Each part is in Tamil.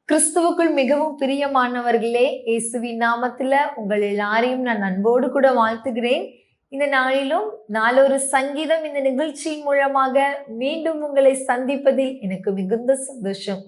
கிறிஸ்துவுக்குள் மிகவும் பிரியமானவர்களே, இயேசுவின் நாமத்துல உங்கள் எல்லாரையும் நான் அன்போடு கூட வாழ்த்துகிறேன். இந்த நாளிலும் நாளொரு சங்கீதம் இந்த நிகழ்ச்சியின் மூலமாக மீண்டும் உங்களை சந்திப்பதில் எனக்கு மிகுந்த சந்தோஷம்.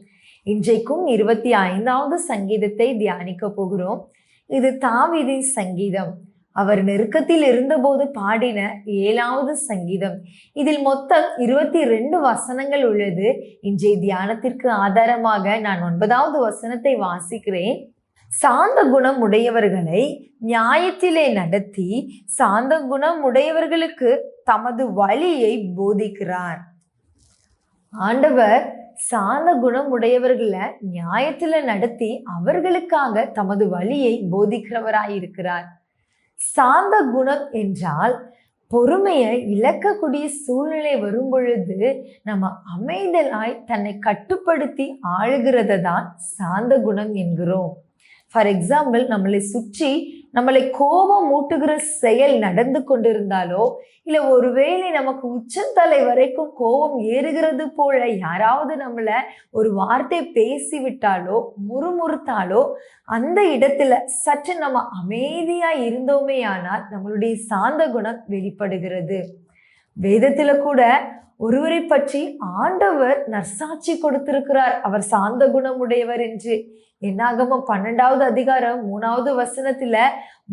இன்றைக்கும் 25வது சங்கீதத்தை தியானிக்க போகிறோம். இது தாவீதின் சங்கீதம். அவர் நெருக்கத்தில் இருந்தபோது பாடின 7வது சங்கீதம். இதில் மொத்தம் 22 வசனங்கள் உள்ளது. இன்றைய தியானத்திற்கு ஆதாரமாக நான் 9வது வசனத்தை வாசிக்கிறேன். சாந்த குணம் உடையவர்களை நியாயத்திலே நடத்தி சாந்த குணம் உடையவர்களுக்கு தமது வழியை போதிக்கிறார். ஆண்டவர் சாந்த குணம் உடையவர்களை நியாயத்துல நடத்தி அவர்களுக்காக தமது வழியை போதிக்கிறவராயிருக்கிறார். சாந்த குணம் என்றால் பொறுமையை இழக்கக்கூடிய சூழ்நிலை வரும் பொழுது நம்ம அமைதலாய் தன்னை கட்டுப்படுத்தி ஆளுகிறத தான் சாந்த குணம் என்கிறோம். ஃபார் எக்ஸாம்பிள், நம்மளை சுற்றி நம்மளை கோபம் மூட்டுகிற செயல் நடந்து கொண்டிருந்தாலோ, இல்லை ஒருவேளை நமக்கு உச்சந்தலை வரைக்கும் கோபம் ஏறுகிறது போல யாராவது நம்மளை ஒரு வார்த்தை பேசிவிட்டாலோ முறுமுறுத்தாலோ, அந்த இடத்துல சற்று நம்ம அமைதியா இருந்தோமே ஆனால் நம்மளுடைய சாந்த குணம் வெளிப்படுகிறது. வேதத்துல கூட ஒருவரை பற்றி ஆண்டவர் நற்சாட்சி கொடுத்திருக்கிறார், அவர் சாந்த குணமுடையவர் என்று. என்னாகமம் 12வது அதிகாரம் 3வது வசனத்துல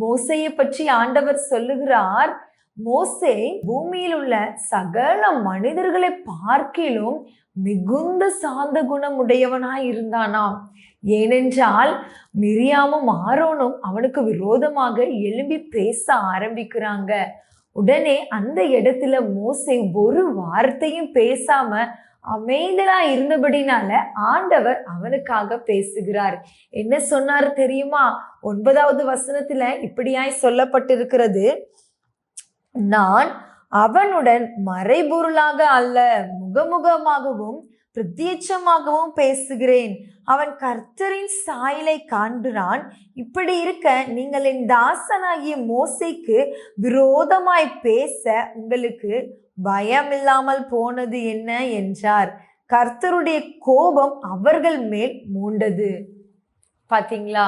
மோசையை பற்றி ஆண்டவர் சொல்லுகிறார், மோசே பூமியில் உள்ள சகல மனிதர்களை பார்க்கிலும் மிகுந்த சாந்த குணம் உடையவனாய் இருந்தானாம். ஏனென்றால் மிரியாமும் ஆரோனும் அவனுக்கு விரோதமாக எழும்பி பேச ஆரம்பிக்கிறாங்க. உடனே அந்த இடத்துல மோசே ஒரு வார்த்தையும் பேசாம அமைதலா இருந்தபடினால ஆண்டவர் அவனுக்காக பேசுகிறார். என்ன சொன்னார் தெரியுமா? 9வது வசனத்துல இப்படியாய் சொல்லப்பட்டிருக்கிறது, நான் அவனுடன் மறைபொருளாக அல்ல முகமுகமாகவும் பிரத்யட்சமாகவும் பேசுகிறேன். அவன் கர்த்தரின் சாயலை காண்கிறான். இப்படி இருக்க நீங்கள் என் தாசனாகிய மோசேக்கு விரோதமாய் பேச உங்களுக்கு பயம் இல்லாமல் போனது என்ன என்றார். கர்த்தருடைய கோபம் அவர்கள் மேல் மூண்டது. பாத்தீங்களா?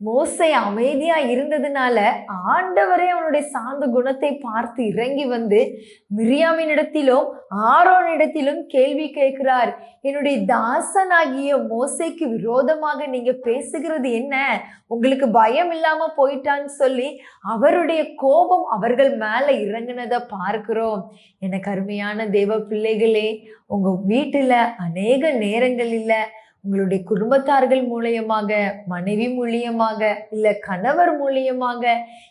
மோசே அமைதியா இருந்ததுனால ஆண்டவரே அவனுடைய சாந்த குணத்தை பார்த்து இறங்கி வந்து மிரியாமினிடத்திலும் ஆரோனிடத்திலும் கேள்வி கேட்கிறார். என்னுடைய தாசனாகிய மோசேக்கு விரோதமாக நீங்க பேசுகிறது என்ன? உங்களுக்கு பயம் இல்லாம போயிட்டான்னு சொல்லி அவருடைய கோபம் அவர்கள் மேல இறங்கினதை பார்க்கிறோம். எனக்கு அருமையான தேவ பிள்ளைகளே, உங்க வீட்டுல அநேக நேரங்களில் உங்களுடைய குடும்பத்தார்கள் மூலியமாக, மனைவி மூலியமாக, இல்ல கணவர் மூலியமாக,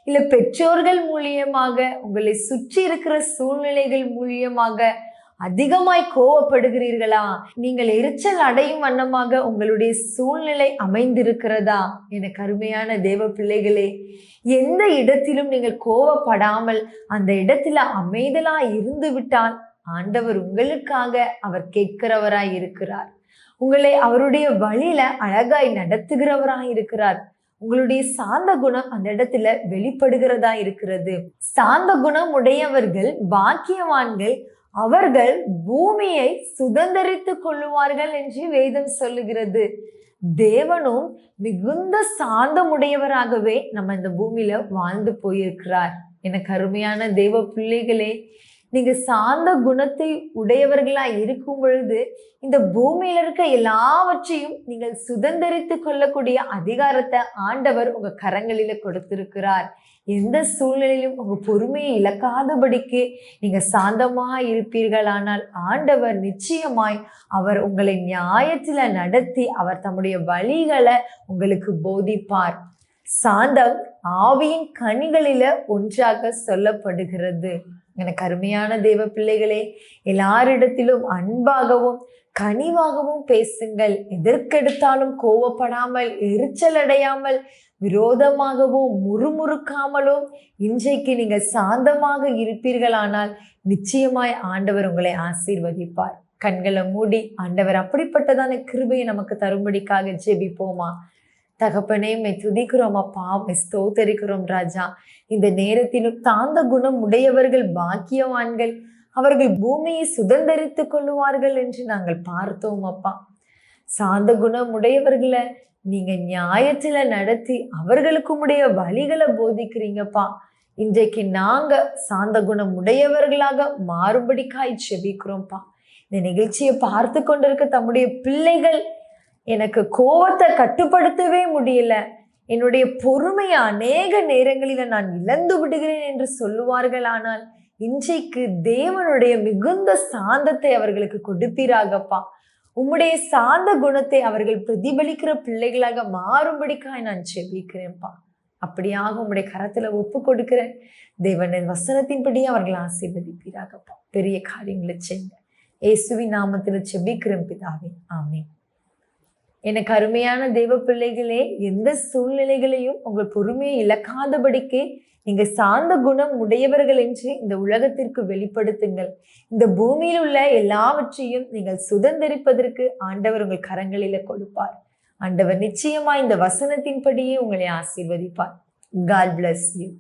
இல்ல பெற்றோர்கள் மூலியமாக, உங்களை சுற்றி இருக்கிற சூழ்நிலைகள் மூலியமாக அதிகமாய் கோவப்படுகிறீர்களா? நீங்கள் எரிச்சல் அடையும் வண்ணமாக உங்களுடைய சூழ்நிலை அமைந்திருக்கிறதா? எனக்கு அருமையான தேவ பிள்ளைகளே, எந்த இடத்திலும் நீங்கள் கோவப்படாமல் அந்த இடத்துல அமைதலா இருந்து விட்டால் ஆண்டவர் உங்களுக்காக அவர் கேட்கிறவராய் இருக்கிறார். உங்களை அவருடைய வழியில அழகாய் நடத்துகிறவராய் இருக்கிறார். உங்களுடைய சாந்த குணம் அந்த இடத்துல வெளிப்படுகிறதா இருக்கிறது. சாந்த குணம் உடையவர்கள் பாக்கியவான்கள், அவர்கள் பூமியை சுதந்தரித்து கொள்ளுவார்கள் என்று வேதம் சொல்லுகிறது. தேவனும் மிகுந்த சாந்தமுடையவராகவே நம்ம இந்த பூமியில வாழ்ந்து போயிருக்கிறார். எனக்கு அருமையான தேவ பிள்ளைகளே, நீங்க சாந்த குணத்தை உடையவர்களா இருக்கும் பொழுது இந்த பூமியில இருக்க எல்லாவற்றையும் நீங்கள் சுதந்தரித்து கொள்ளக்கூடிய அதிகாரத்தை ஆண்டவர் உங்க கரங்களில கொடுத்திருக்கிறார். எந்த சூழ்நிலையிலும் உங்க பொறுமையை இழக்காதபடிக்கு நீங்க சாந்தமா இருப்பீர்களானால் ஆண்டவர் நிச்சயமாய் அவர் உங்களை நியாயத்துல நடத்தி அவர் தம்முடைய வழிகளை உங்களுக்கு போதிப்பார். சாந்தம் ஆவியின் கனிகளில ஒன்றாக சொல்லப்படுகிறது. எனக்கு அருமையான தேவ பிள்ளைகளே, எல்லாரிடத்திலும் அன்பாகவும் கனிவாகவும் பேசுங்கள். எதற்கெடுத்தாலும் கோவப்படாமல், எரிச்சல் அடையாமல், விரோதமாகவும் முறுமுறுக்காமலும் இன்றைக்கு நீங்கள் சாந்தமாக இருப்பீர்களானால் நிச்சயமாய் ஆண்டவர் உங்களை ஆசீர்வதிப்பார். கண்களை மூடி ஆண்டவர் அப்படிப்பட்டதான கிருபையை நமக்கு தரும்படிக்காக ஜெபிப்போமா? தகப்பனே, மை துதிக்கிறோம் அப்பா, மை ஸ்தோத்தரிக்கிறோம் ராஜா. இந்த நேரத்திலும் சாந்த குணம் உடையவர்கள் பாக்கியவான்கள், அவர்கள் பூமியை சுதந்தரித்து கொள்ளுவார்கள் என்று நாங்கள் பார்த்தோம் அப்பா. சாந்த குணம் உடையவர்களை நீங்க நியாயத்துல நடத்தி அவர்களுக்கு உடைய வழிகளை போதிக்கிறீங்கப்பா. இன்றைக்கு நாங்க சாந்த குணம் உடையவர்களாக மாறுபடிக்காய் செபிக்கிறோம்ப்பா. இந்த நிகழ்ச்சியை பார்த்து கொண்டிருக்க தம்முடைய பிள்ளைகள், எனக்கு கோபத்தை கட்டுப்படுத்தவே முடியல, என்னுடைய பொறுமையை அநேக நேரங்களில நான் இழந்து விடுகிறேன் என்று சொல்லுவார்கள். ஆனால் இன்றைக்கு தேவனுடைய மிகுந்த சாந்தத்தை அவர்களுக்கு கொடுப்பீராகப்பா. உம்முடைய சாந்த குணத்தை அவர்கள் பிரதிபலிக்கிற பிள்ளைகளாக மாறும்படிக்காய் நான் செபிக்கிறேன்ப்பா. அப்படியாக உம்முடைய கரத்துல ஒப்பு கொடுக்கிறேன். தேவனின் வசனத்தின்படி அவர்கள் ஆசீர்வதிப்பீராகப்பா. பெரிய காரியங்களை செய்யுங்க. இயேசுவின் நாமத்துல செபிக்கிறேன் பிதாவே, ஆமென். எனக்கு அருமையான தேவ பிள்ளைகளே, எந்த சூழ்நிலைகளையும் உங்கள் பொறுமையை இழக்காதபடிக்கு நீங்க சாந்த குணம் உடையவர்கள் என்று இந்த உலகத்திற்கு வெளிப்படுத்துங்கள். இந்த பூமியில் உள்ள எல்லாவற்றையும் நீங்கள் சுதந்திரிப்பதற்கு ஆண்டவர் உங்கள் கரங்களில கொடுப்பார். ஆண்டவர் நிச்சயமா இந்த வசனத்தின்படியே உங்களை ஆசீர்வதிப்பார். God bless you.